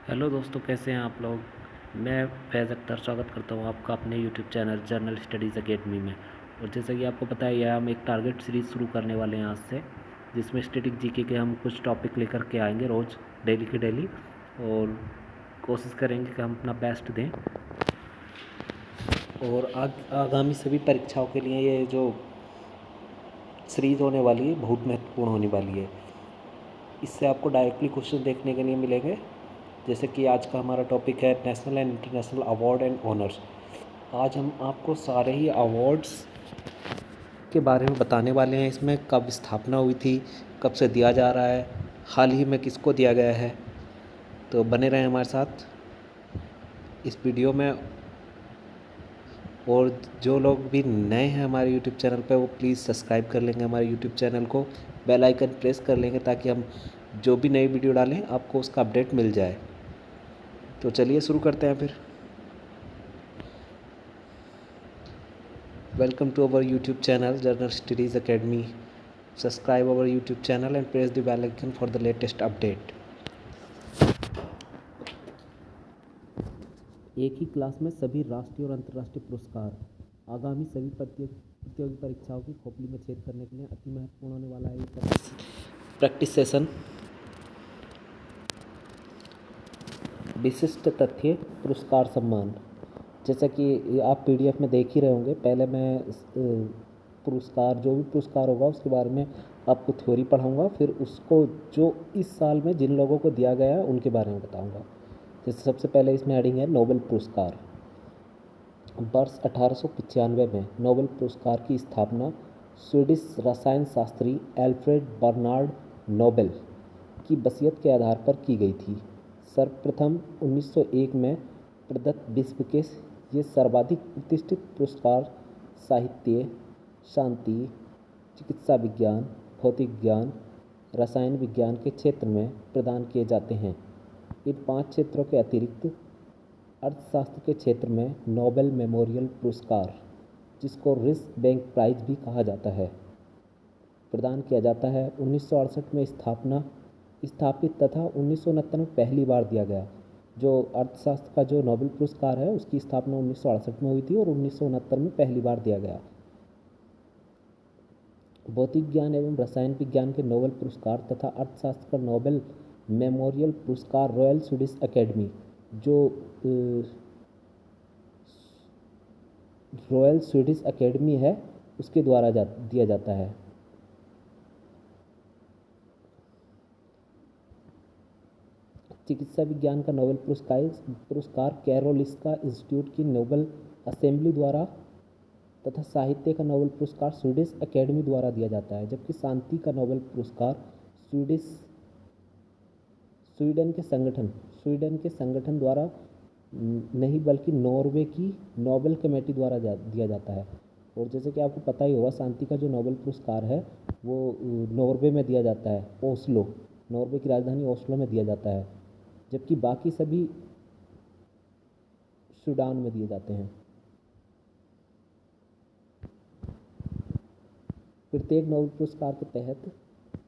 Hello दोस्तों, कैसे हैं आप लोग। मैं फैज़ अख्तर स्वागत करता हूं आपका अपने YouTube channel journal studies academy में। और जैसा कि आपको पता है, यह हम एक टारगेट सीरीज़ शुरू करने वाले हैं आज से, जिसमें स्टैटिक जीके के हम कुछ टॉपिक लेकर के आएंगे रोज़, डेली की डेली। और कोशिश करेंगे कि हम अपना बेस्ट दें। और आगामी सभी परीक्षाओं के लिए ये जो सीरीज़ होने वाली है बहुत महत्वपूर्ण होने वाली है। इससे आपको डायरेक्टली क्वेश्चन देखने के लिए मिलेंगे। जैसे कि आज का हमारा टॉपिक है national and international award and honours. आज हम आपको सारे ही अवार्ड्स के बारे में बताने वाले हैं। इसमें कब स्थापना हुई थी, कब से दिया जा रहा है, हाल ही में किसको दिया गया है। तो बने रहें हमारे साथ इस वीडियो में। और जो लोग भी नए हैं हमारे यूट्यूब चैनल पर, वो प्लीज़ सब्सक्राइब कर लेंगे हमारे यूट्यूब चैनल को, बेल आइकन प्रेस कर लेंगे ताकि हम जो भी नई वीडियो डालें आपको उसका अपडेट मिल जाए। तो चलिए शुरू करते हैं फिर। Welcome to our YouTube channel Journal Studies Academy. Subscribe our YouTube channel and press the bell icon for the latest update. एक ही क्लास में सभी राष्ट्रीय और अंतर्राष्ट्रीय पुरस्कार। आगामी सभी प्रतियोगी परीक्षाओं की खोपड़ी में छेद करने के लिए अति महत्वपूर्ण होने वाला है ये प्रैक्टिस सेशन। विशिष्ट तथ्य पुरस्कार सम्मान। जैसा कि आप पीडीएफ में देख ही रहे होंगे, पहले मैं पुरस्कार, जो भी पुरस्कार होगा उसके बारे में आपको थ्योरी पढ़ाऊंगा, फिर उसको जो इस साल में जिन लोगों को दिया गया है उनके बारे में बताऊंगा। जैसे सबसे पहले इसमें हेडिंग है नोबेल पुरस्कार। वर्ष 1895 में नोबेल पुरस्कार की स्थापना स्वीडिश रसायन शास्त्री एल्फ्रेड बर्नार्ड नोबेल की वसीयत के आधार पर की गई थी। सर्वप्रथम 1901 में प्रदत्त विश्व के ये सर्वाधिक प्रतिष्ठित पुरस्कार साहित्य, शांति, चिकित्सा विज्ञान, भौतिक विज्ञान, रसायन विज्ञान के क्षेत्र में प्रदान किए जाते हैं। इन 5 क्षेत्रों के अतिरिक्त अर्थशास्त्र के क्षेत्र में नोबेल मेमोरियल पुरस्कार, जिसको रिस बैंक प्राइज भी कहा जाता है, प्रदान किया जाता है। 1968 में स्थापित तथा 1969 में पहली बार दिया गया। जो अर्थशास्त्र का जो नोबेल पुरस्कार है उसकी स्थापना 1968 में हुई थी और 1969 में पहली बार दिया गया। भौतिक विज्ञान एवं रसायन विज्ञान के नोबेल पुरस्कार तथा अर्थशास्त्र का नोबेल मेमोरियल पुरस्कार रॉयल स्वीडिश एकेडमी, जो रॉयल स्वीडिश एकेडमी है, उसके द्वारा दिया जाता है। चिकित्सा विज्ञान का नोबेल पुरस्कार कैरोलिस्का इंस्टीट्यूट की नोबेल असेंबली द्वारा तथा साहित्य का नोबेल पुरस्कार स्वीडिश एकेडमी द्वारा दिया जाता है। जबकि शांति का नोबेल पुरस्कार स्वीडन के संगठन द्वारा नहीं बल्कि नॉर्वे की नोबेल कमेटी द्वारा दिया जाता है। और जैसे कि आपको पता ही होगा, शांति का जो नोबेल पुरस्कार है वो नॉर्वे में दिया जाता है, ओस्लो, नॉर्वे की राजधानी ओस्लो में दिया जाता है, जबकि बाकी सभी सूडान में दिए जाते हैं। प्रत्येक नोबेल पुरस्कार के तहत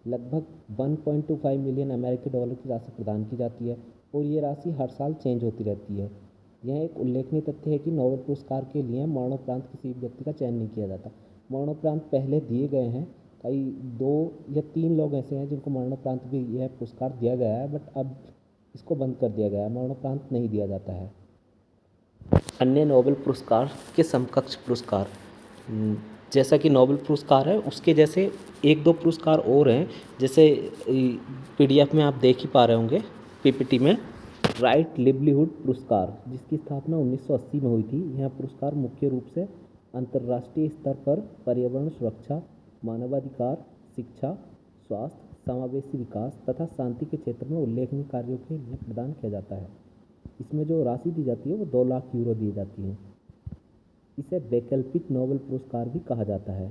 लगभग 1.25 मिलियन अमेरिकी डॉलर की राशि प्रदान की जाती है और ये राशि हर साल चेंज होती रहती है। यह एक उल्लेखनीय तथ्य है कि नोबेल पुरस्कार के लिए मरणोपरांत किसी व्यक्ति का चयन नहीं किया जाता। मरणोपरांत पहले दिए गए हैं, कई 2 या 3 लोग ऐसे हैं जिनको मरणोपरांत भी यह पुरस्कार दिया गया है, बट अब इसको बंद कर दिया गया है, मरणोपरांत नहीं दिया जाता है। अन्य नोबेल पुरस्कार के समकक्ष पुरस्कार, जैसा कि नोबेल पुरस्कार है उसके जैसे 1-2 पुरस्कार और हैं। जैसे पीडीएफ में आप देख ही पा रहे होंगे, पीपीटी में, राइट लिवलीहुड पुरस्कार, जिसकी स्थापना 1980 में हुई थी। यह पुरस्कार मुख्य रूप से अंतर्राष्ट्रीय स्तर पर पर्यावरण सुरक्षा, मानवाधिकार, शिक्षा, स्वास्थ्य, समावेशी विकास तथा शांति के क्षेत्र में उल्लेखनीय कार्यों के लिए प्रदान किया जाता है। इसमें जो राशि दी जाती है वो 2 लाख यूरो दी जाती है। इसे वैकल्पिक नोबेल पुरस्कार भी कहा जाता है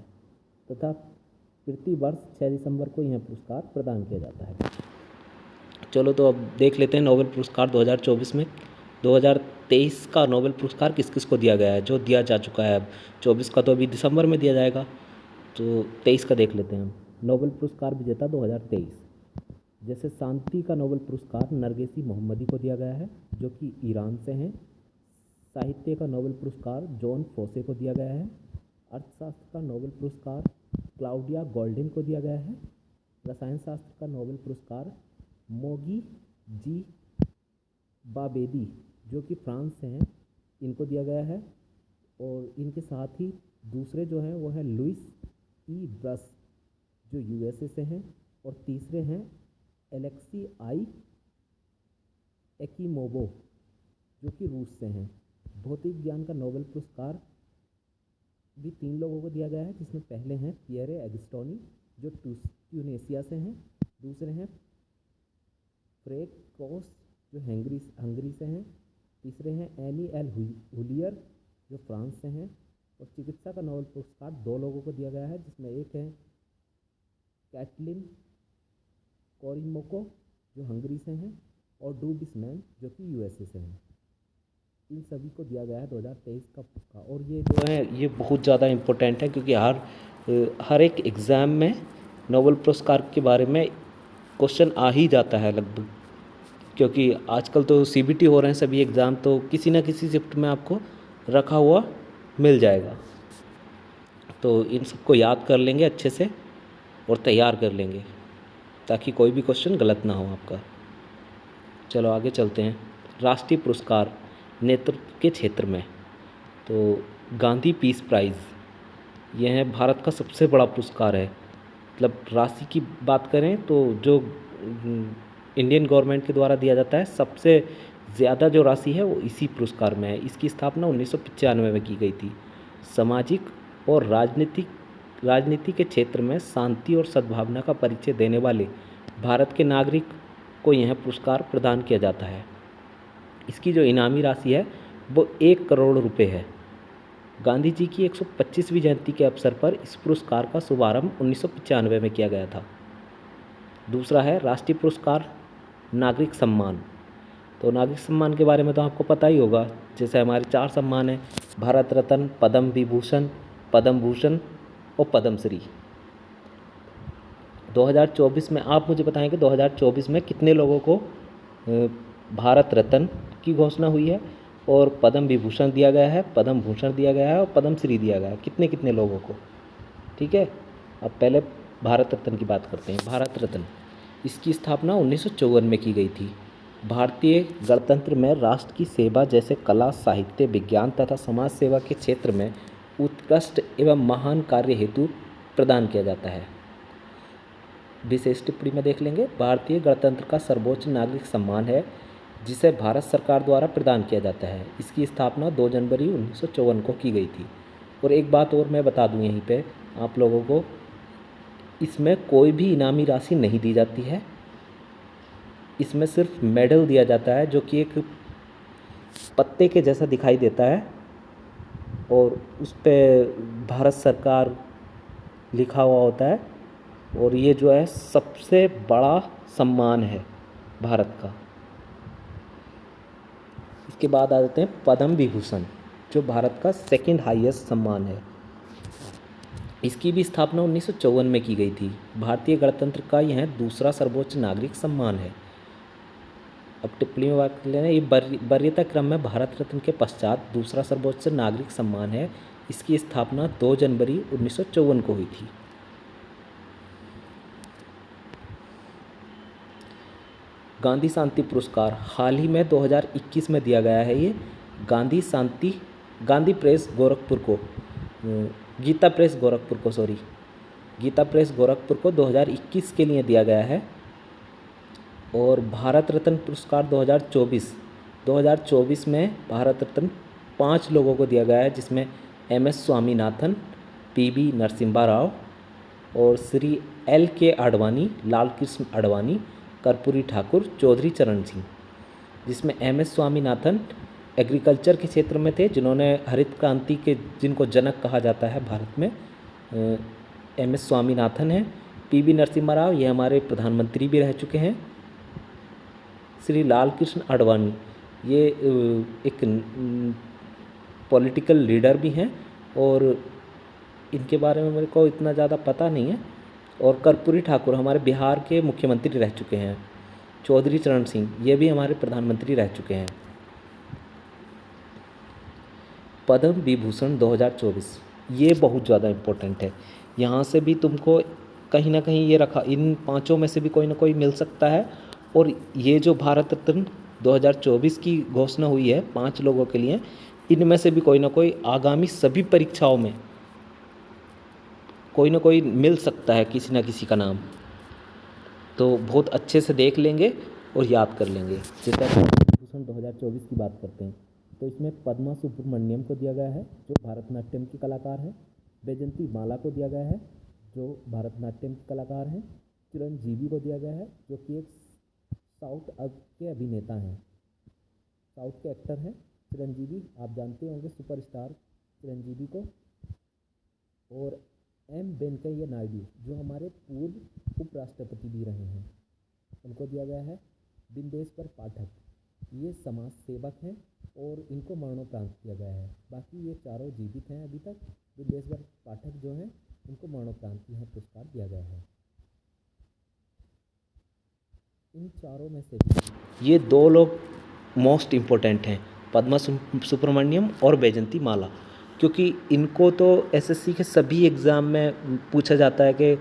तथा प्रति वर्ष 6 दिसंबर को यह पुरस्कार प्रदान किया जाता है। चलो तो अब देख लेते हैं नोबेल पुरस्कार 2024 में। 2023 का नोबेल पुरस्कार किस किस को दिया गया है, जो दिया जा चुका है। अब 24 का तो अभी दिसंबर में दिया जाएगा, तो 23 का देख लेते हैं हम। नोबेल पुरस्कार विजेता 2023 जैसे शांति का नोबेल पुरस्कार नरगिस मोहम्मदी को दिया गया है, जो कि ईरान से हैं। साहित्य का नोबेल पुरस्कार जॉन फोसे को दिया गया है। अर्थशास्त्र का नोबेल पुरस्कार क्लाउडिया गोल्डिन को दिया गया है। रसायन शास्त्र का नोबेल पुरस्कार मोगी जी बाबेदी, जो कि फ्रांस से हैं, इनको दिया गया है। और इनके साथ ही दूसरे जो हैं वो हैं लुइस ई ब्रस, जो यूएसए से हैं, और तीसरे हैं एलेक्सी आई एकीमोवो, जो कि रूस से हैं। भौतिक ज्ञान का नोबेल पुरस्कार भी 3 लोगों को दिया गया है, जिसमें पहले हैं पियरे एगस्टोनी, जो ट्यूनेशिया से हैं। दूसरे हैं फ्रेक क्रॉस, जो हंगरी से हैं। तीसरे हैं एनी एल हुलियर, जो फ्रांस से हैं। और चिकित्सा का नोबेल पुरस्कार 2 लोगों को दिया गया है, जिसमें एक है कैटलिन कोरिमोको, जो हंगरी से हैं, और डू बिसमैन, जो कि यूएसए से हैं। इन सभी को दिया गया है 2023 का पुरस्कार। और ये जो है ये बहुत ज़्यादा इम्पोर्टेंट है, क्योंकि हर एक एग्ज़ाम में नोबेल पुरस्कार के बारे में क्वेश्चन आ ही जाता है लगभग, क्योंकि आजकल तो सीबीटी हो रहे हैं सभी एग्ज़ाम, तो किसी ना किसी शिफ्ट में आपको रखा हुआ मिल जाएगा। तो इन सबको याद कर लेंगे अच्छे से और तैयार कर लेंगे, ताकि कोई भी क्वेश्चन गलत ना हो आपका। चलो आगे चलते हैं। राष्ट्रीय पुरस्कार नेतृत्व के क्षेत्र में, तो गांधी पीस प्राइज़, यह है भारत का सबसे बड़ा पुरस्कार है। मतलब राशि की बात करें तो जो इंडियन गवर्नमेंट के द्वारा दिया जाता है, सबसे ज़्यादा जो राशि है वो इसी पुरस्कार में है। इसकी स्थापना 1995 में की गई थी। सामाजिक और राजनीति के क्षेत्र में शांति और सद्भावना का परिचय देने वाले भारत के नागरिक को यह पुरस्कार प्रदान किया जाता है। इसकी जो इनामी राशि है वो 1 करोड़ रुपए है। गांधी जी की 125वीं जयंती के अवसर पर इस पुरस्कार का शुभारंभ 1995 में किया गया था। दूसरा है राष्ट्रीय पुरस्कार नागरिक सम्मान। तो नागरिक सम्मान के बारे में तो आपको पता ही होगा। जैसे हमारे 4 सम्मान हैं, भारत रत्न, पद्म विभूषण, पद्म भूषण और पद्मश्री। 2024 में आप मुझे बताएं कि 2024 में कितने लोगों को भारत रत्न की घोषणा हुई है, और पद्म विभूषण दिया गया है, पद्म भूषण दिया गया है, और पद्मश्री दिया गया है, कितने कितने लोगों को। ठीक है, अब पहले भारत रत्न की बात करते हैं। भारत रत्न, इसकी स्थापना 1954 में की गई थी। भारतीय गणतंत्र में राष्ट्र की सेवा जैसे कला, साहित्य, विज्ञान तथा समाज सेवा के क्षेत्र में उत्कृष्ट एवं महान कार्य हेतु प्रदान किया जाता है। विशेष टिप्पणी में देख लेंगे। भारतीय गणतंत्र का सर्वोच्च नागरिक सम्मान है, जिसे भारत सरकार द्वारा प्रदान किया जाता है। इसकी स्थापना 2 जनवरी 1954 को की गई थी। और एक बात और मैं बता दूं यहीं पे आप लोगों को, इसमें कोई भी इनामी राशि नहीं दी जाती है। इसमें सिर्फ मेडल दिया जाता है, जो कि एक पत्ते के जैसा दिखाई देता है, और उस पर भारत सरकार लिखा हुआ होता है। और ये जो है सबसे बड़ा सम्मान है भारत का। इसके बाद आ जाते हैं पद्म विभूषण, जो भारत का 2nd हाईएस्ट सम्मान है। इसकी भी स्थापना 1954 में की गई थी। भारतीय गणतंत्र का यह दूसरा सर्वोच्च नागरिक सम्मान है। अब टिप्पणी में बात कर लेना, ये वरीयता क्रम में भारत रत्न के पश्चात दूसरा सर्वोच्च नागरिक सम्मान है। इसकी स्थापना 2 जनवरी 1954 को हुई थी। गांधी शांति पुरस्कार हाल ही में 2021 में दिया गया है। ये गांधी प्रेस गोरखपुर को गीता प्रेस गोरखपुर को 2021 के लिए दिया गया है। और भारत रत्न पुरस्कार 2024 में भारत रत्न 5 लोगों को दिया गया है, जिसमें MS स्वामीनाथन, PV नरसिम्हा राव और श्री LK आडवाणी, लाल कृष्ण आडवाणी, कर्पूरी ठाकुर, चौधरी चरण सिंह। जिसमें MS स्वामीनाथन एग्रीकल्चर के क्षेत्र में थे, जिन्होंने हरित क्रांति के जिनको जनक कहा जाता है भारत में, MS स्वामीनाथन हैं। PV नरसिम्हा राव ये हमारे प्रधानमंत्री भी रह चुके हैं। श्री लाल कृष्ण आडवाणी ये एक पॉलिटिकल लीडर भी हैं, और इनके बारे में मेरे को इतना ज़्यादा पता नहीं है, और कर्पूरी ठाकुर हमारे बिहार के मुख्यमंत्री रह चुके हैं। चौधरी चरण सिंह ये भी हमारे प्रधानमंत्री रह चुके हैं। पद्म विभूषण 2024 ये बहुत ज़्यादा इम्पोर्टेंट है। यहाँ से भी तुमको कहीं ना कहीं ये रखा, इन पांचों में से भी कोई ना कोई मिल सकता है। और ये जो भारत रत्न 2024 की घोषणा हुई है 5 लोगों के लिए, इनमें से भी कोई ना कोई आगामी सभी परीक्षाओं में कोई ना कोई मिल सकता है, किसी ना किसी का नाम। तो बहुत अच्छे से देख लेंगे और याद कर लेंगे। जैसे भूषण 2024 की बात करते हैं तो इसमें पद्मा सुब्रमण्यम को दिया गया है जो भारतनाट्यम की कलाकार है। वैजंती माला को दिया गया है जो भारतनाट्यम के कलाकार हैं। चिरंजीवी को दिया गया है जो कि एक साउथ के अभिनेता हैं, साउथ के एक्टर हैं चिरंजीवी, आप जानते होंगे सुपरस्टार चिरंजीवी को। और एम वेंकैया नायडू जो हमारे पूर्व उपराष्ट्रपति भी रहे हैं, उनको दिया गया है। बिंदेश्वर पाठक ये समाज सेवक हैं और इनको मरणोपरांत किया गया है। बाकी ये चारों जीवित हैं अभी तक। बिंदेश्वर पाठक जो हैं उनको मरणोपरांत यह पुरस्कार दिया गया है। इन चारों में से ये 2 लोग मोस्ट इम्पोर्टेंट हैं, पद्मा सुब्रमण्यम और वैजंती माला, क्योंकि इनको तो एसएससी के सभी एग्ज़ाम में पूछा जाता है कि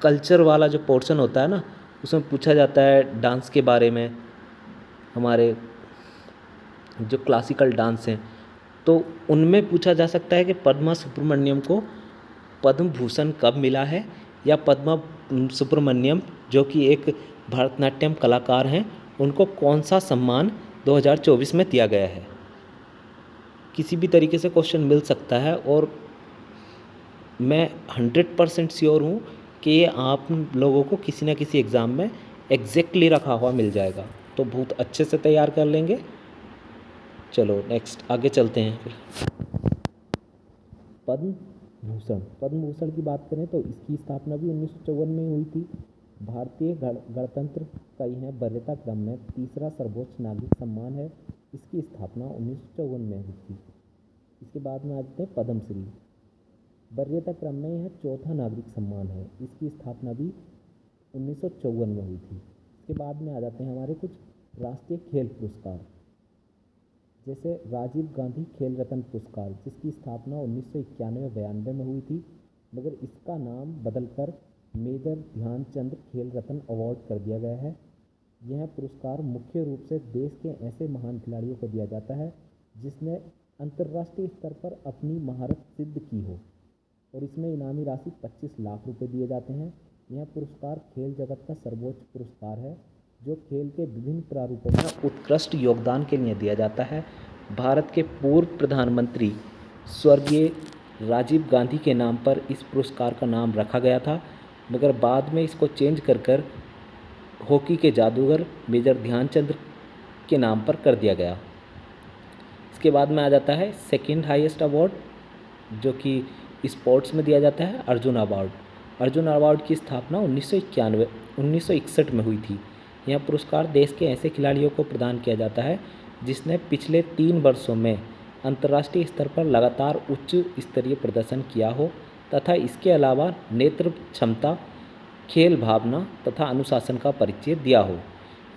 कल्चर वाला जो पोर्शन होता है ना, उसमें पूछा जाता है डांस के बारे में, हमारे जो क्लासिकल डांस हैं, तो उनमें पूछा जा सकता है कि पद्मा सुब्रमण्यम को पद्म भूषण कब मिला है, या पद्मा सुब्रमण्यम जो कि एक भरतनाट्यम कलाकार हैं उनको कौन सा सम्मान 2024 में दिया गया है। किसी भी तरीके से क्वेश्चन मिल सकता है और मैं 100% श्योर हूँ कि ये आप लोगों को किसी न किसी एग्ज़ाम में एग्जैक्टली रखा हुआ मिल जाएगा, तो बहुत अच्छे से तैयार कर लेंगे। चलो नेक्स्ट आगे चलते हैं। फिर पद्म भूषण की बात करें तो इसकी स्थापना भी 1954 में हुई थी। भारतीय गणतंत्र का यह वरीयता क्रम में तीसरा सर्वोच्च नागरिक सम्मान है। इसकी स्थापना 1954 में हुई थी। इसके बाद में आ जाते हैं पद्मश्री। वरीयता क्रम में यह चौथा नागरिक सम्मान है। इसकी स्थापना भी 1954 में हुई थी। इसके बाद में आ जाते हैं हमारे कुछ राष्ट्रीय खेल पुरस्कार, जैसे राजीव गांधी खेल रत्न पुरस्कार, जिसकी स्थापना 1991-92 में हुई थी, मगर इसका नाम बदलकर मेजर ध्यानचंद खेल रत्न अवार्ड कर दिया गया है। यह पुरस्कार मुख्य रूप से देश के ऐसे महान खिलाड़ियों को दिया जाता है जिसने अंतर्राष्ट्रीय स्तर पर अपनी महारत सिद्ध की हो, और इसमें इनामी राशि 25 लाख रुपए दिए जाते हैं। यह पुरस्कार खेल जगत का सर्वोच्च पुरस्कार है जो खेल के विभिन्न प्रारूपों में उत्कृष्ट योगदान के लिए दिया जाता है। भारत के पूर्व प्रधानमंत्री स्वर्गीय राजीव गांधी के नाम पर इस पुरस्कार का नाम रखा गया था, मगर बाद में इसको चेंज कर हॉकी के जादूगर मेजर ध्यानचंद के नाम पर कर दिया गया। इसके बाद में आ जाता है सेकंड हाईएस्ट अवार्ड जो कि स्पोर्ट्स में दिया जाता है, अर्जुन अवार्ड। अर्जुन अवार्ड की स्थापना 1961 में हुई थी। यह पुरस्कार देश के ऐसे खिलाड़ियों को प्रदान किया जाता है जिसने पिछले 3 वर्षों में अंतर्राष्ट्रीय स्तर पर लगातार उच्च स्तरीय प्रदर्शन किया हो तथा इसके अलावा नेतृत्व क्षमता, खेल भावना तथा अनुशासन का परिचय दिया हो।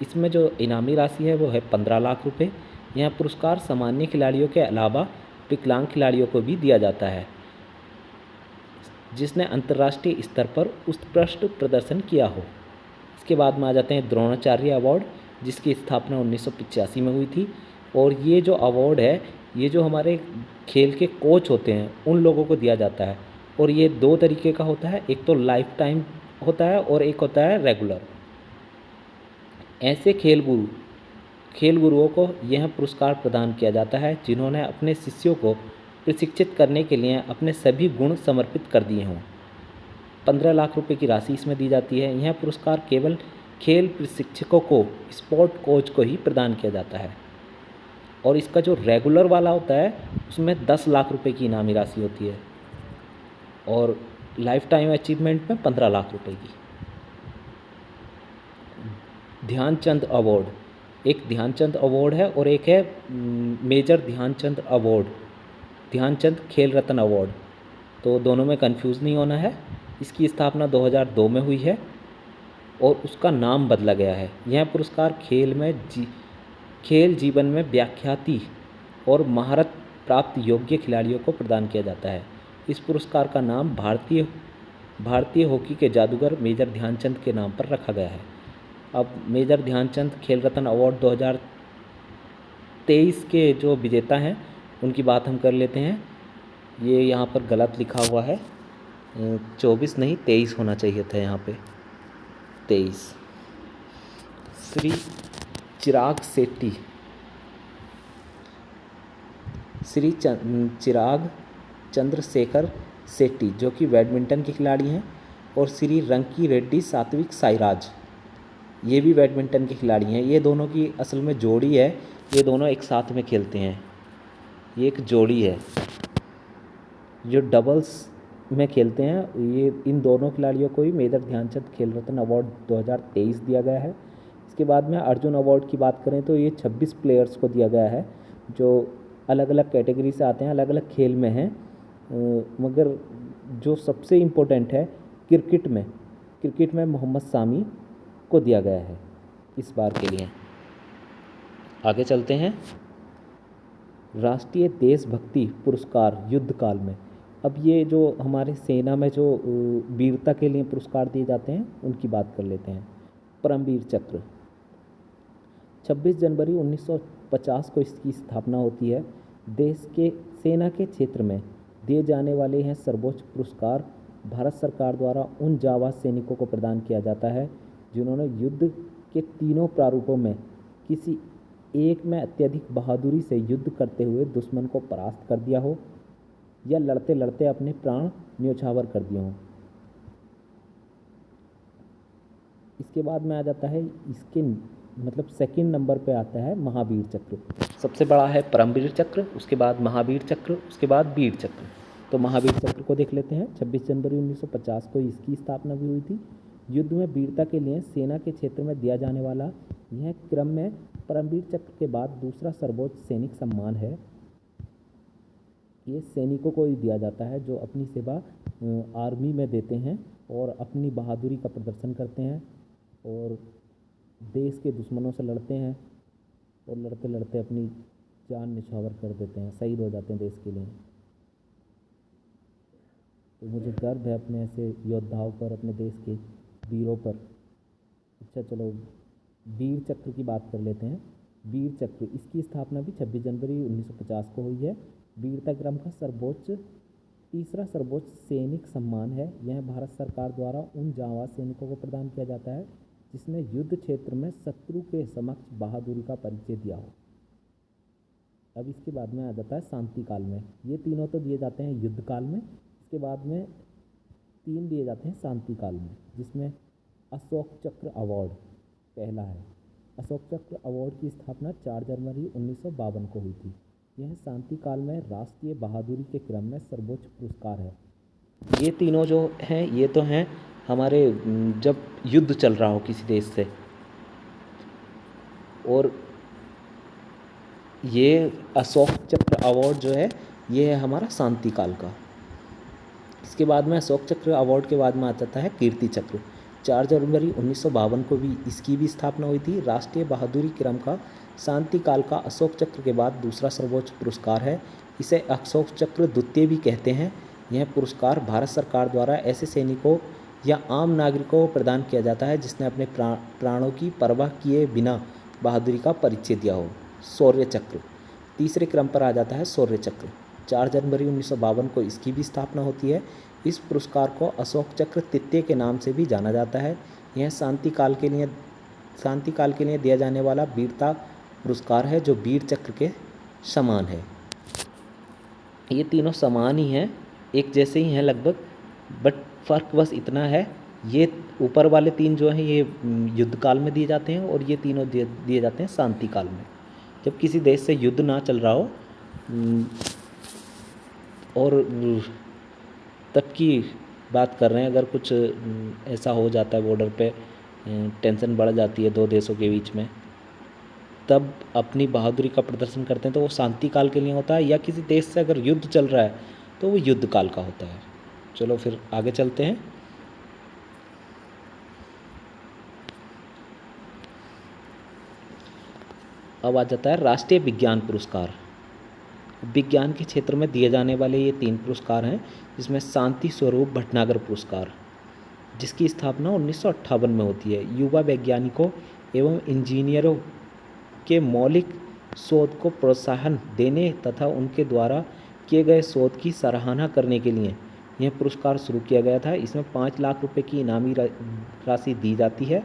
इसमें जो इनामी राशि है वो है 15 लाख रुपए। यह पुरस्कार सामान्य खिलाड़ियों के अलावा विकलांग खिलाड़ियों को भी दिया जाता है जिसने अंतर्राष्ट्रीय स्तर पर उत्कृष्ट प्रदर्शन किया हो। इसके बाद में आ जाते हैं द्रोणाचार्य अवार्ड, जिसकी स्थापना 1985 में हुई थी। और ये जो अवार्ड है ये जो हमारे खेल के कोच होते हैं उन लोगों को दिया जाता है, और ये 2 तरीके का होता है, एक तो लाइफ टाइम होता है और एक होता है रेगुलर। ऐसे खेल गुरुओं को यह पुरस्कार प्रदान किया जाता है जिन्होंने अपने शिष्यों को प्रशिक्षित करने के लिए अपने सभी गुण समर्पित कर दिए हों। 15 लाख रुपए की राशि इसमें दी जाती है। यह पुरस्कार केवल खेल प्रशिक्षकों को, स्पोर्ट कोच को ही प्रदान किया जाता है। और इसका जो रेगुलर वाला होता है उसमें 10 लाख रुपए की इनामी राशि होती है और लाइफ टाइम अचीवमेंट में 15 लाख रुपए की। ध्यानचंद अवार्ड, एक ध्यानचंद अवार्ड है और एक है मेजर ध्यानचंद अवार्ड, ध्यानचंद खेल रत्न अवार्ड। तो दोनों में कंफ्यूज नहीं होना है। इसकी स्थापना 2002 में हुई है और उसका नाम बदला गया है। यह पुरस्कार खेल जीवन में व्याख्याति और महारत प्राप्त योग्य खिलाड़ियों को प्रदान किया जाता है। इस पुरस्कार का नाम भारतीय हॉकी के जादूगर मेजर ध्यानचंद के नाम पर रखा गया है। अब मेजर ध्यानचंद खेल रत्न अवार्ड 2023 के जो विजेता हैं उनकी बात हम कर लेते हैं। ये यहाँ पर गलत लिखा हुआ है, 24 नहीं 23 होना चाहिए था यहाँ पे, 23। श्री चिराग चिराग चंद्रशेखर शेट्टी जो कि बैडमिंटन के खिलाड़ी हैं, और श्री रंकी रेड्डी सात्विक साईराज ये भी बैडमिंटन के खिलाड़ी हैं। ये दोनों की असल में जोड़ी है, ये दोनों एक साथ में खेलते हैं, ये एक जोड़ी है जो डबल्स में खेलते हैं। ये इन दोनों खिलाड़ियों को ही मेजर ध्यानचंद खेल रत्न अवार्ड 2023 दिया गया है। इसके बाद में अर्जुन अवार्ड की बात करें तो ये 26 प्लेयर्स को दिया गया है जो अलग अलग कैटेगरी से आते हैं, अलग अलग खेल में हैं। मगर जो सबसे इम्पोर्टेंट है क्रिकेट में मोहम्मद सामी को दिया गया है इस बार के लिए। आगे चलते हैं। राष्ट्रीय देशभक्ति पुरस्कार युद्ध काल में। अब ये जो हमारे सेना में जो वीरता के लिए पुरस्कार दिए जाते हैं उनकी बात कर लेते हैं। परमवीर चक्र 26 जनवरी 1950 को इसकी स्थापना होती है। देश के सेना के क्षेत्र में दिए जाने वाले हैं सर्वोच्च पुरस्कार भारत सरकार द्वारा उन जाबाज सैनिकों को प्रदान किया जाता है जिन्होंने युद्ध के तीनों प्रारूपों में किसी एक में अत्यधिक बहादुरी से युद्ध करते हुए दुश्मन को परास्त कर दिया हो या लड़ते लड़ते अपने प्राण न्योछावर कर दिए हों। इसके बाद में आ जाता है इसके मतलब सेकंड नंबर पे आता है महावीर चक्र। सबसे बड़ा है परमवीर चक्र, उसके बाद महावीर चक्र, उसके बाद वीर चक्र। तो महावीर चक्र को देख लेते हैं। 26 जनवरी 1950 को इसकी स्थापना भी हुई थी। युद्ध में वीरता के लिए सेना के क्षेत्र में दिया जाने वाला यह क्रम में परमवीर चक्र के बाद दूसरा सर्वोच्च सैनिक सम्मान है। ये सैनिकों को ही दिया जाता है जो अपनी सेवा आर्मी में देते हैं और अपनी बहादुरी का प्रदर्शन करते हैं और देश के दुश्मनों से लड़ते हैं और लड़ते लड़ते अपनी जान निछावर कर देते हैं, शहीद हो जाते हैं देश के लिए। तो मुझे गर्व है अपने ऐसे योद्धाओं पर, अपने देश के वीरों पर। अच्छा चलो वीर चक्र की बात कर लेते हैं। वीर चक्र इसकी स्थापना भी 26 जनवरी 1950 को हुई है। वीरता क्रम का तीसरा सर्वोच्च सैनिक सम्मान है। यह भारत सरकार द्वारा उन जांबाज सैनिकों को प्रदान किया जाता है जिसने युद्ध क्षेत्र में शत्रु के समक्ष बहादुरी का परिचय दिया हो। अब इसके बाद में आ जाता है शांति काल में। ये तीनों तो दिए जाते हैं युद्ध काल में, इसके बाद में 3 दिए जाते हैं शांति काल में, जिसमें अशोक चक्र अवार्ड पहला है। अशोक चक्र अवार्ड की स्थापना 4 जनवरी 1952 को हुई थी। यह शांति काल में राष्ट्रीय बहादुरी के क्रम में सर्वोच्च पुरस्कार है। ये तीनों जो हैं ये तो हैं हमारे जब युद्ध चल रहा हो किसी देश से, और ये अशोक चक्र अवार्ड जो है ये है हमारा शांति काल का। इसके बाद में अशोक चक्र अवार्ड के बाद में आ जाता है कीर्ति चक्र। 4 जनवरी 1952 को भी इसकी भी स्थापना हुई थी। राष्ट्रीय बहादुरी क्रम का शांति काल का अशोक चक्र के बाद दूसरा सर्वोच्च पुरस्कार है। इसे अशोक चक्र द्वितीय भी कहते हैं। यह पुरस्कार भारत सरकार द्वारा ऐसे सैनिकों या आम नागरिकों को प्रदान किया जाता है जिसने अपने प्राणों की परवाह किए बिना बहादुरी का परिचय दिया हो। शौर्य चक्र तीसरे क्रम पर आ जाता है। शौर्य चक्र 4 जनवरी 1952 को इसकी भी स्थापना होती है। इस पुरस्कार को अशोक चक्र तृतीय के नाम से भी जाना जाता है। यह शांति काल के लिए दिया जाने वाला वीरता पुरस्कार है जो वीर चक्र के समान है। ये तीनों समान ही हैं, एक जैसे ही हैं लगभग, बट फ़र्क बस इतना है, ये ऊपर वाले 3 जो हैं ये युद्ध काल में दिए जाते हैं और ये तीनों दिए जाते हैं शांति काल में, जब किसी देश से युद्ध ना चल रहा हो। और तब की बात कर रहे हैं, अगर कुछ ऐसा हो जाता है बॉर्डर पे, टेंशन बढ़ जाती है 2 देशों के बीच में, तब अपनी बहादुरी का प्रदर्शन करते हैं तो वो शांति काल के लिए होता है, या किसी देश से अगर युद्ध चल रहा है तो वो युद्ध काल का होता है। चलो फिर आगे चलते हैं। अब आ जाता है राष्ट्रीय विज्ञान पुरस्कार। विज्ञान के क्षेत्र में दिए जाने वाले ये 3 पुरस्कार हैं, जिसमें शांति स्वरूप भटनागर पुरस्कार, जिसकी स्थापना 1958 में होती है, युवा वैज्ञानिकों एवं इंजीनियरों के मौलिक शोध को प्रोत्साहन देने तथा उनके द्वारा किए गए शोध की सराहना करने के लिए यह पुरस्कार शुरू किया गया था। इसमें 5 लाख रुपए की इनामी राशि दी जाती है।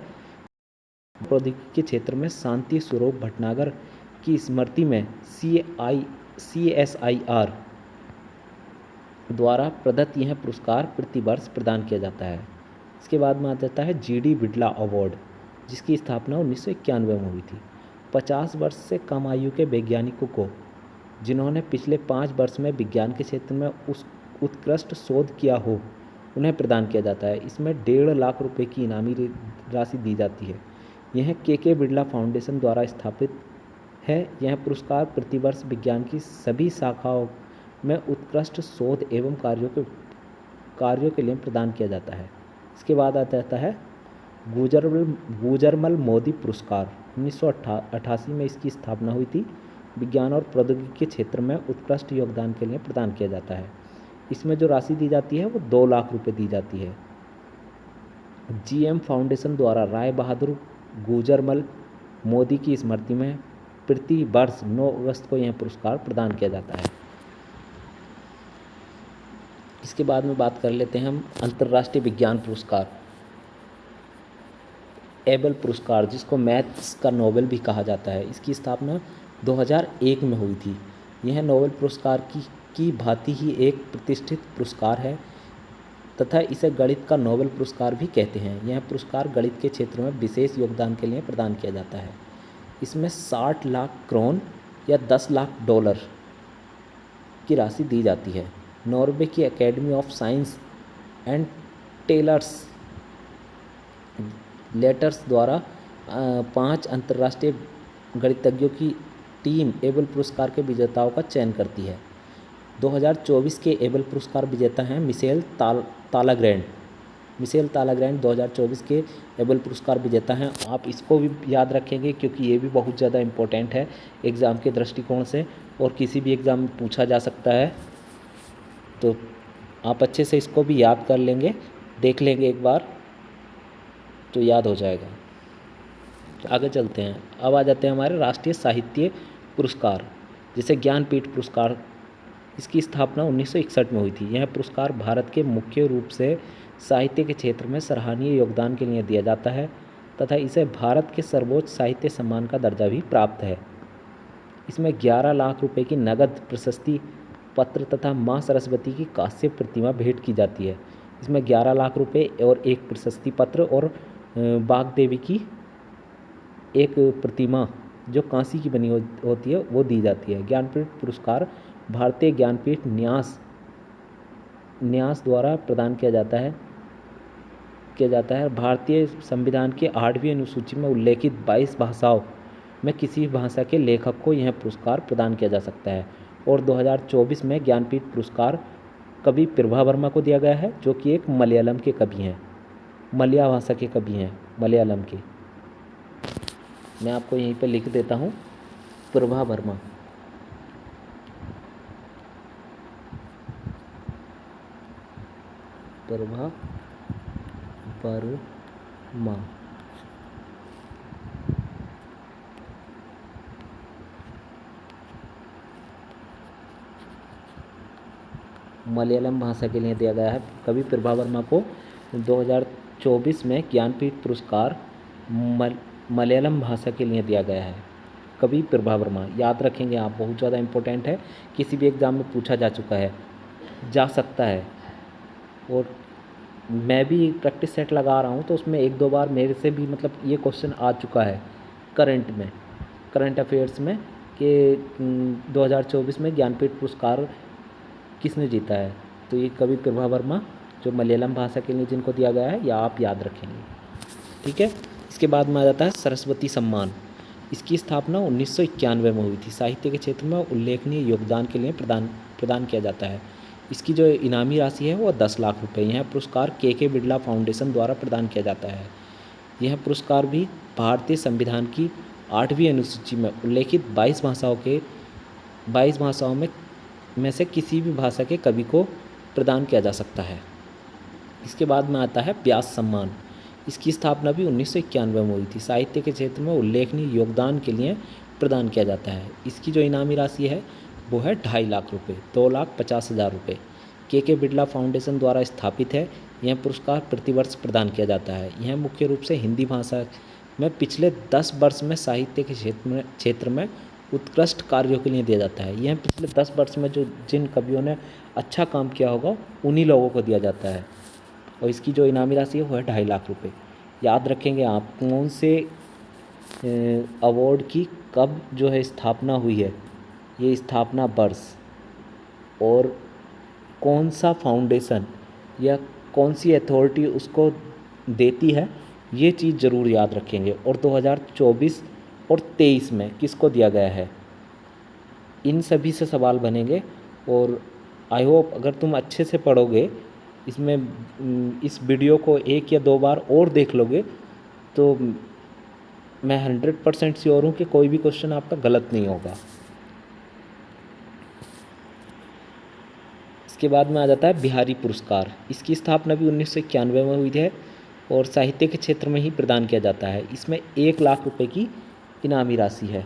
प्रौद्योगिकी के क्षेत्र में शांति स्वरूप भटनागर की स्मृति में CSIR द्वारा प्रदत्त यह पुरस्कार प्रतिवर्ष प्रदान किया जाता है। इसके बाद में आ जाता है GD बिड़ला अवार्ड, जिसकी स्थापना 1991 में हुई थी। 50 वर्ष से कम आयु के वैज्ञानिकों को जिन्होंने पिछले 5 वर्ष में विज्ञान के क्षेत्र में उत्कृष्ट शोध किया हो, उन्हें प्रदान किया जाता है। इसमें 1.5 लाख रुपए की इनामी राशि दी जाती है। यह KK बिड़ला फाउंडेशन द्वारा स्थापित है। यह पुरस्कार प्रतिवर्ष विज्ञान की सभी शाखाओं में उत्कृष्ट शोध एवं कार्यों के लिए प्रदान किया जाता है। इसके बाद आ जाता है गुजरमल मोदी पुरस्कार। 1988 में इसकी स्थापना हुई थी। विज्ञान और प्रौद्योगिकी के क्षेत्र में उत्कृष्ट योगदान के लिए प्रदान किया जाता है। इसमें जो राशि दी जाती है वो 2 लाख रुपए दी जाती है। GM फाउंडेशन द्वारा राय बहादुर गुजरमल मोदी की स्मृति में प्रति वर्ष 9 अगस्त को यह पुरस्कार प्रदान किया जाता है। इसके बाद में बात कर लेते हैं हम अंतर्राष्ट्रीय विज्ञान पुरस्कार, एबल पुरस्कार, जिसको मैथ्स का नोबेल भी कहा जाता है। इसकी स्थापना 2001 में हुई थी। यह नोबेल पुरस्कार की भांति ही एक प्रतिष्ठित पुरस्कार है तथा इसे गणित का नोबेल पुरस्कार भी कहते हैं। यह पुरस्कार गणित के क्षेत्र में विशेष योगदान के लिए प्रदान किया जाता है। इसमें 60 लाख क्रोन या 10 लाख डॉलर की राशि दी जाती है। नॉर्वे की academy of science and letters द्वारा 5 अंतर्राष्ट्रीय गणितज्ञों की टीम एबल पुरस्कार के विजेताओं का चयन करती है। 2024 के एबल पुरस्कार विजेता हैं मिशेल तालाग्रैंड। 2024 के एबल पुरस्कार विजेता हैं। आप इसको भी याद रखेंगे क्योंकि ये भी बहुत ज़्यादा इम्पोर्टेंट है एग्ज़ाम के दृष्टिकोण से और किसी भी एग्ज़ाम में पूछा जा सकता है, तो आप अच्छे से इसको भी याद कर लेंगे, देख लेंगे एक बार तो याद हो जाएगा। आगे चलते हैं। अब आ जाते हैं हमारे राष्ट्रीय साहित्य पुरस्कार, जैसे ज्ञानपीठ पुरस्कार। इसकी स्थापना 1961 में हुई थी। यह पुरस्कार भारत के मुख्य रूप से साहित्य के क्षेत्र में सराहनीय योगदान के लिए दिया जाता है तथा इसे भारत के सर्वोच्च साहित्य सम्मान का दर्जा भी प्राप्त है। इसमें 11 लाख रुपए की नगद प्रशस्ति पत्र तथा माँ सरस्वती की कांस्य प्रतिमा भेंट की जाती है। इसमें 11 लाख रुपए और एक प्रशस्ति पत्र और बाग देवी की एक प्रतिमा जो कांसी की बनी होती है वो दी जाती है। ज्ञानपीठ पुरस्कार भारतीय ज्ञानपीठ न्यास द्वारा प्रदान किया जाता है। भारतीय संविधान के 8वीं अनुसूची में उल्लेखित 22 भाषाओं में किसी भाषा के लेखक को यह पुरस्कार प्रदान किया जा सकता है। और 2024 में ज्ञानपीठ पुरस्कार कवि प्रभा वर्मा को दिया गया है, जो कि एक मलयालम के कवि हैं, मलया भाषा के कवि हैं, मलयालम के। मैं आपको यहीं पे लिख देता हूँ, प्रभा वर्मा। प्रभा वर्मा मलयालम भाषा के लिए दिया गया है। कवि प्रभा वर्मा को 2024 में ज्ञानपीठ पुरस्कार मलयालम भाषा के लिए दिया गया है। कवि प्रभा वर्मा याद रखेंगे आप, बहुत ज़्यादा इम्पोर्टेंट है, किसी भी एग्ज़ाम में पूछा जा सकता है। और मैं भी प्रैक्टिस सेट लगा रहा हूँ तो उसमें 1-2 बार मेरे से भी मतलब ये क्वेश्चन आ चुका है करंट अफेयर्स में कि 2024 में ज्ञानपीठ पुरस्कार किसने जीता है। तो ये कवि प्रभा वर्मा जो मलयालम भाषा के लिए जिनको दिया गया है, या आप याद रखेंगे, ठीक है। इसके बाद में आ जाता है सरस्वती सम्मान। इसकी स्थापना 1991 में हुई थी। साहित्य के क्षेत्र में उल्लेखनीय योगदान के लिए प्रदान किया जाता है। इसकी जो इनामी राशि है वो 10 लाख रुपए। यह पुरस्कार के बिरला फाउंडेशन द्वारा प्रदान किया जाता है। यह पुरस्कार भी भारतीय संविधान की 8वीं अनुसूची में उल्लेखित 22 भाषाओं में से किसी भी भाषा के कवि को प्रदान किया जा सकता है। इसके बाद में आता है व्यास सम्मान। इसकी स्थापना भी 1991 में हुई थी। साहित्य के क्षेत्र में उल्लेखनीय योगदान के लिए प्रदान किया जाता है। इसकी जो इनामी राशि है वो है 2.5 लाख रुपये, 2,50,000 रुपये। के बिरला फाउंडेशन द्वारा स्थापित है। यह पुरस्कार प्रतिवर्ष प्रदान किया जाता है। यह मुख्य रूप से हिंदी भाषा में पिछले 10 वर्ष में साहित्य के क्षेत्र में उत्कृष्ट कार्यों के लिए दिया जाता है। यह पिछले 10 वर्ष में जिन कवियों ने अच्छा काम किया होगा उन्हीं लोगों को दिया जाता है। और इसकी जो इनामी राशि है वो है 2.5 लाख रुपये। याद रखेंगे आप कौन से अवार्ड की कब जो है स्थापना हुई है, ये स्थापना वर्ष, और कौन सा फाउंडेशन या कौन सी अथॉरिटी उसको देती है, ये चीज़ ज़रूर याद रखेंगे। और 2024 और 23 में किसको दिया गया है, इन सभी से सवाल बनेंगे। और आई होप अगर तुम अच्छे से पढ़ोगे, इसमें इस वीडियो को 1 या 2 बार और देख लोगे तो मैं 100% श्योर हूँ कि कोई भी क्वेश्चन आपका गलत नहीं होगा। इसके बाद में आ जाता है बिहारी पुरस्कार। इसकी स्थापना भी 1991 में हुई है और साहित्य के क्षेत्र में ही प्रदान किया जाता है। इसमें 1 लाख रुपए की इनामी राशि है।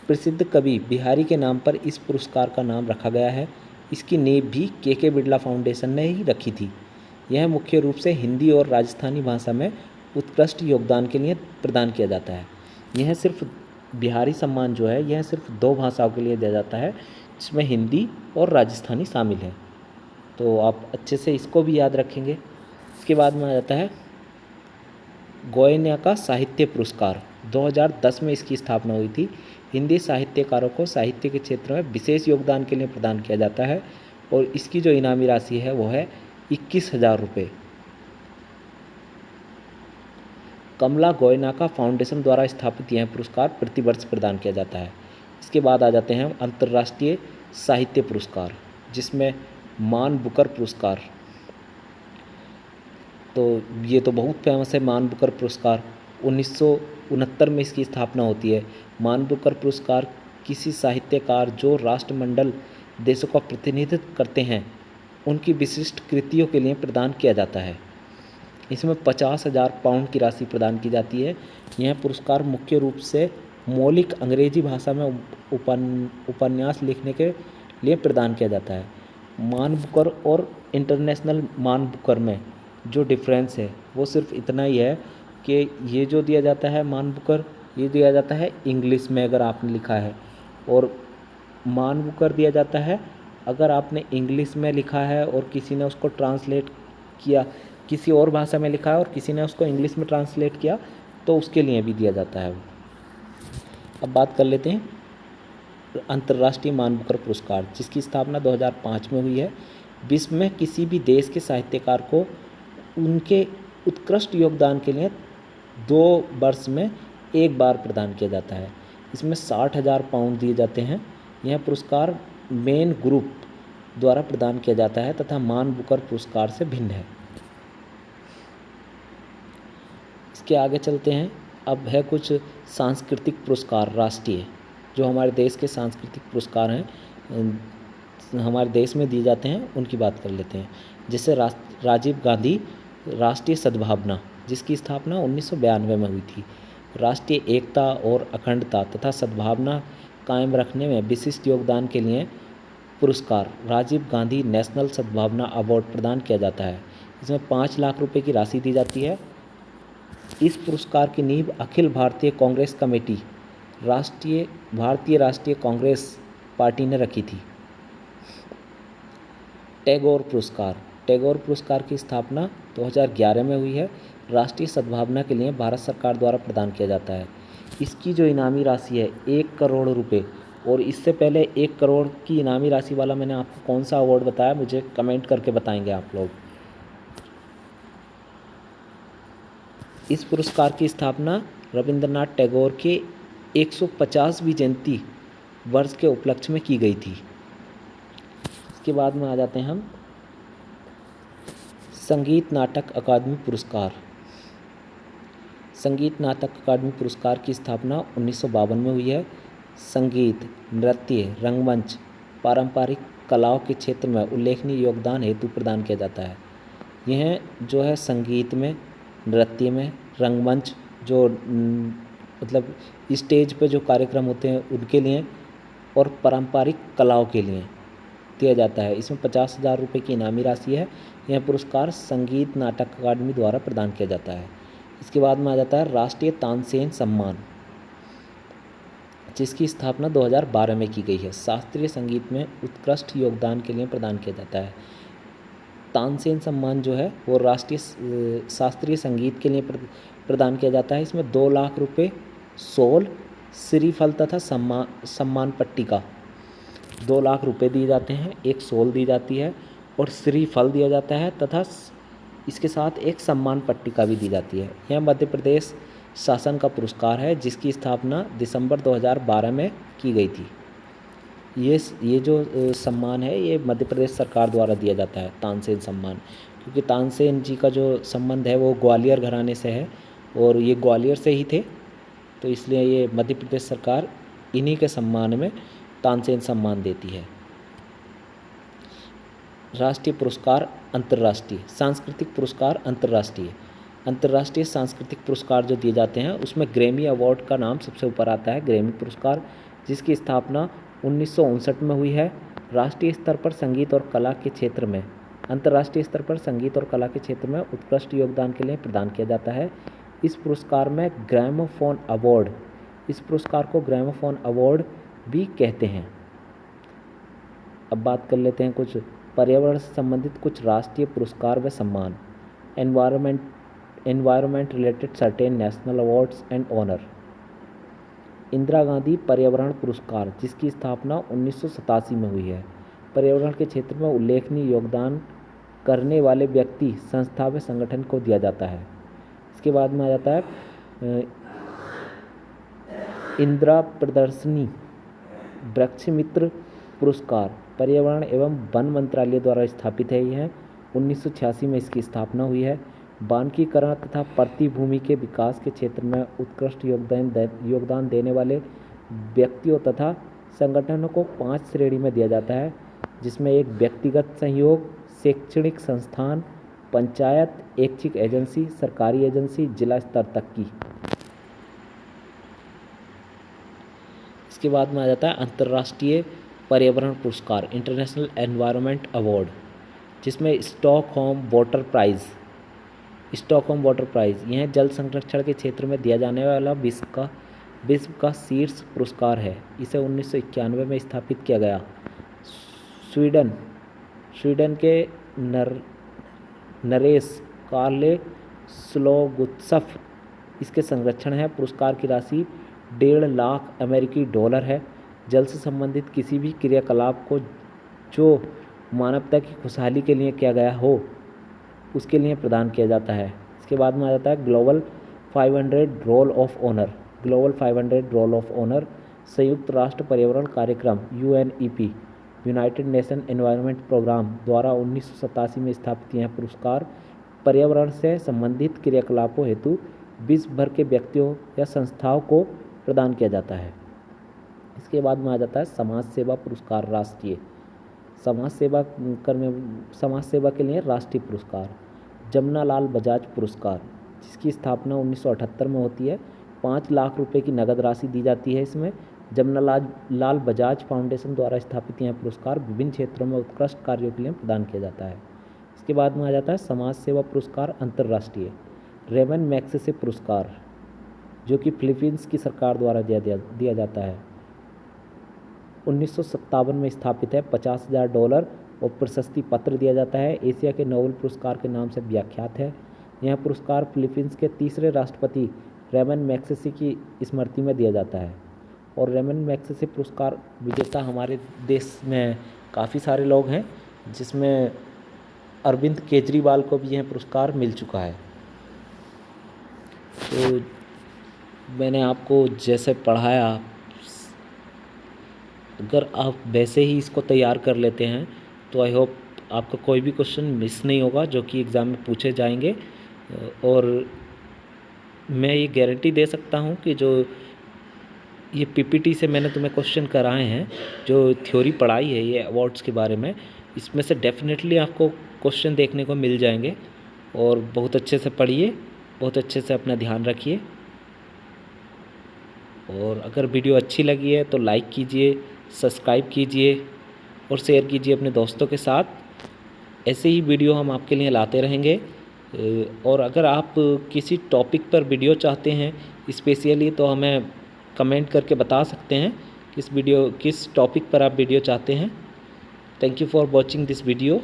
प्रसिद्ध कवि बिहारी के नाम पर इस पुरस्कार का नाम रखा गया है। इसकी नींव भी के बिरला फाउंडेशन ने ही रखी थी। यह मुख्य रूप से हिंदी और राजस्थानी भाषा में उत्कृष्ट योगदान के लिए प्रदान किया जाता है। यह सिर्फ बिहारी सम्मान जो है यह सिर्फ 2 भाषाओं के लिए दिया जाता है, जिसमें हिंदी और राजस्थानी शामिल है। तो आप अच्छे से इसको भी याद रखेंगे। इसके बाद में आ जाता है गोयना का साहित्य पुरस्कार। 2010 में इसकी स्थापना हुई थी। हिंदी साहित्यकारों को साहित्य के क्षेत्र में विशेष योगदान के लिए प्रदान किया जाता है और इसकी जो इनामी राशि है वो है 21,000 रुपये। कमला गोयना का फाउंडेशन द्वारा स्थापित यह पुरस्कार प्रतिवर्ष प्रदान किया जाता है। इसके बाद आ जाते हैं अंतर्राष्ट्रीय साहित्य पुरस्कार, जिसमें मान बुकर पुरस्कार, तो ये तो बहुत फेमस है। मान बुकर पुरस्कार 1969 में इसकी स्थापना होती है। मान बुकर पुरस्कार किसी साहित्यकार जो राष्ट्रमंडल देशों का प्रतिनिधित्व करते हैं उनकी विशिष्ट कृतियों के लिए प्रदान किया जाता है। इसमें 50,000 पाउंड की राशि प्रदान की जाती है। यह पुरस्कार मुख्य रूप से मौलिक अंग्रेजी भाषा में उपन्यास लिखने के लिए प्रदान किया जाता है। मान बुकर और इंटरनेशनल मान बुकर में जो डिफरेंस है वो सिर्फ इतना ही है कि ये जो दिया जाता है मान बुकर, ये दिया जाता है इंग्लिश में अगर आपने लिखा है, और मान बुकर दिया जाता है अगर आपने इंग्लिश में लिखा है और किसी ने उसको ट्रांसलेट किया, किसी और भाषा में लिखा है और किसी ने उसको इंग्लिश में ट्रांसलेट किया, तो उसके लिए भी दिया जाता है। अब बात कर लेते हैं अंतर्राष्ट्रीय मान बुकर पुरस्कार, जिसकी स्थापना 2005 में हुई है। विश्व में किसी भी देश के साहित्यकार को उनके उत्कृष्ट योगदान के लिए 2 वर्ष में 1 बार प्रदान किया जाता है। इसमें 60,000 पाउंड दिए जाते हैं। यह पुरस्कार मेन ग्रुप द्वारा प्रदान किया जाता है तथा मान बुकर पुरस्कार से भिन्न है। इसके आगे चलते हैं। अब है कुछ सांस्कृतिक पुरस्कार राष्ट्रीय, जो हमारे देश के सांस्कृतिक पुरस्कार हैं, हमारे देश में दिए जाते हैं, उनकी बात कर लेते हैं। जैसे राजीव गांधी राष्ट्रीय सद्भावना, जिसकी स्थापना 1992 में हुई थी। राष्ट्रीय एकता और अखंडता तथा सद्भावना कायम रखने में विशिष्ट योगदान के लिए पुरस्कार राजीव गांधी नेशनल सद्भावना अवार्ड प्रदान किया जाता है। इसमें 5 लाख रुपए की राशि दी जाती है। इस पुरस्कार की नींव अखिल भारतीय कांग्रेस कमेटी भारतीय राष्ट्रीय कांग्रेस पार्टी ने रखी थी। टैगोर पुरस्कार की स्थापना 2011 में हुई है। राष्ट्रीय सद्भावना के लिए भारत सरकार द्वारा प्रदान किया जाता है। इसकी जो इनामी राशि है 1 करोड़ रुपए, और इससे पहले 1 करोड़ की इनामी राशि वाला मैंने आपको कौन सा अवार्ड बताया, मुझे कमेंट करके बताएंगे आप लोग। इस पुरस्कार की स्थापना रविंद्रनाथ टैगोर के 150वीं जयंती वर्ष के उपलक्ष्य में की गई थी। इसके बाद में आ जाते हैं हम संगीत नाटक अकादमी पुरस्कार। संगीत नाटक अकादमी पुरस्कार की स्थापना 1952 में हुई है। संगीत, नृत्य, रंगमंच, पारंपरिक कलाओं के क्षेत्र में उल्लेखनीय योगदान हेतु प्रदान किया जाता है। यह जो है संगीत में, नृत्य में, रंगमंच जो मतलब स्टेज पे जो कार्यक्रम होते हैं उनके लिए और पारंपरिक कलाओं के लिए दिया जाता है। इसमें 50,000 रुपये की इनामी राशि है। यह पुरस्कार संगीत नाटक अकादमी द्वारा प्रदान किया जाता है। इसके बाद में आ जाता है राष्ट्रीय तानसेन सम्मान, जिसकी स्थापना 2012 में की गई है। शास्त्रीय संगीत में उत्कृष्ट योगदान के लिए प्रदान किया जाता है। तानसेन सम्मान जो है वो राष्ट्रीय शास्त्रीय संगीत के लिए प्रदान किया जाता है। इसमें 2 लाख रुपये, शॉल, श्रीफल तथा सम्मान पट्टिका 2 लाख रुपये दिए जाते हैं, एक शॉल दी जाती है और श्रीफल दिया जाता है तथा इसके साथ एक सम्मान पट्टिका भी दी जाती है। यह मध्य प्रदेश शासन का पुरस्कार है, जिसकी स्थापना दिसंबर 2012 में की गई थी। ये जो सम्मान है ये मध्य प्रदेश सरकार द्वारा दिया जाता है, तानसेन सम्मान, क्योंकि तानसेन जी का जो संबंध है वो ग्वालियर घराने से है और ये ग्वालियर से ही थे, तो इसलिए ये मध्य प्रदेश सरकार इन्हीं के सम्मान में तानसेन सम्मान देती है। राष्ट्रीय पुरस्कार अंतर्राष्ट्रीय सांस्कृतिक पुरस्कार अंतर्राष्ट्रीय सांस्कृतिक पुरस्कार जो दिए जाते हैं उसमें ग्रैमी अवार्ड का नाम सबसे ऊपर आता है, ग्रैमी पुरस्कार, जिसकी स्थापना 1959 में हुई है। राष्ट्रीय स्तर पर संगीत और कला के क्षेत्र में अंतर्राष्ट्रीय स्तर पर संगीत और कला के क्षेत्र में उत्कृष्ट योगदान के लिए प्रदान किया जाता है। इस पुरस्कार में ग्रामोफोन अवार्ड, इस पुरस्कार को ग्रामोफोन अवार्ड भी कहते हैं। अब बात कर लेते हैं कुछ पर्यावरण से संबंधित कुछ राष्ट्रीय पुरस्कार व सम्मान। Environment related certain national awards and honour. Indira Gandhi पर्यावरण पुरस्कार, जिसकी स्थापना 1987 में हुई है। पर्यावरण के क्षेत्र में उल्लेखनीय योगदान करने वाले व्यक्ति, संस्था व संगठन को दिया जाता है। इसके बाद में आ जाता है इंदिरा प्रदर्शनी वृक्ष मित्र पुरस्कार, पर्यावरण एवं वन मंत्रालय द्वारा स्थापित है। यह 1986 में इसकी स्थापना हुई है। वानिकीकरण तथा प्रतिभूमि के विकास के क्षेत्र में उत्कृष्ट योगदान देने वाले व्यक्तियों तथा संगठनों को 5 श्रेणी में दिया जाता है, जिसमें एक व्यक्तिगत सहयोग, शैक्षणिक संस्थान, पंचायत, ऐच्छिक एजेंसी, सरकारी एजेंसी, जिला स्तर तक की। इसके बाद में आ जाता है अंतर्राष्ट्रीय पर्यावरण पुरस्कार, इंटरनेशनल एनवायरनमेंट अवार्ड, जिसमें स्टॉकहोम वाटर प्राइज़ यह जल संरक्षण के क्षेत्र में दिया जाने वाला विश्व का शीर्ष पुरस्कार है। इसे 1991 में स्थापित किया गया। स्वीडन के नरेश कार्ले स्लोगुत्सफ इसके संरक्षण है। पुरस्कार की राशि 1.5 लाख अमेरिकी डॉलर है। जल से संबंधित किसी भी क्रियाकलाप को जो मानवता की खुशहाली के लिए किया गया हो उसके लिए प्रदान किया जाता है। इसके बाद में आ जाता है ग्लोबल 500 रोल ऑफ ऑनर, संयुक्त राष्ट्र पर्यावरण कार्यक्रम UNEP, united nation environment programme द्वारा 1987 में स्थापित यह पुरस्कार पर्यावरण से संबंधित क्रियाकलापों हेतु विश्व भर के व्यक्तियों या संस्थाओं को प्रदान किया जाता है। इसके बाद में आ जाता है समाज सेवा पुरस्कार राष्ट्रीय, समाज सेवा के लिए राष्ट्रीय पुरस्कार। जमनालाल बजाज पुरस्कार, जिसकी स्थापना 1978 में होती है। 5 लाख रुपए की नगद राशि दी जाती है। इसमें जमनालाल बजाज फाउंडेशन द्वारा स्थापित यह पुरस्कार विभिन्न क्षेत्रों में उत्कृष्ट कार्यों के लिए प्रदान किया जाता है। इसके बाद में आ जाता है समाज सेवा पुरस्कार अंतर्राष्ट्रीय, रेमन मैग्सेसे पुरस्कार, जो कि फिलीपींस की सरकार द्वारा दिया जाता है। 1957 में स्थापित है। $50,000 और प्रशस्ति पत्र दिया जाता है। एशिया के नोबेल पुरस्कार के नाम से व्याख्यात है। यह पुरस्कार फिलीपींस के तीसरे राष्ट्रपति रेमन मैग्सेसे की स्मृति में दिया जाता है। और रेमन मैग्सेसे पुरस्कार विजेता हमारे देश में काफ़ी सारे लोग हैं, जिसमें अरविंद केजरीवाल को भी यह पुरस्कार मिल चुका है। तो मैंने आपको जैसे पढ़ाया, अगर आप वैसे ही इसको तैयार कर लेते हैं तो आई होप आपका कोई भी क्वेश्चन मिस नहीं होगा जो कि एग्ज़ाम में पूछे जाएंगे। और मैं ये गारंटी दे सकता हूँ कि जो ये पीपीटी से मैंने तुम्हें क्वेश्चन कराए हैं, जो थ्योरी पढ़ाई है ये अवार्ड्स के बारे में, इसमें से डेफिनेटली आपको क्वेश्चन देखने को मिल जाएंगे। और बहुत अच्छे से पढ़िए, बहुत अच्छे से अपना ध्यान रखिए। और अगर वीडियो अच्छी लगी है तो लाइक कीजिए, सब्सक्राइब कीजिए और शेयर कीजिए अपने दोस्तों के साथ। ऐसे ही वीडियो हम आपके लिए लाते रहेंगे। और अगर आप किसी टॉपिक पर वीडियो चाहते हैं स्पेशली, तो हमें कमेंट करके बता सकते हैं किस टॉपिक पर आप वीडियो चाहते हैं। Thank you for watching this video.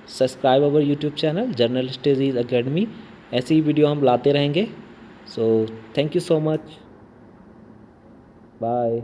Subscribe our YouTube channel journal studies academy. ऐसे ही वीडियो हम लाते रहेंगे। So thank you so much. Bye.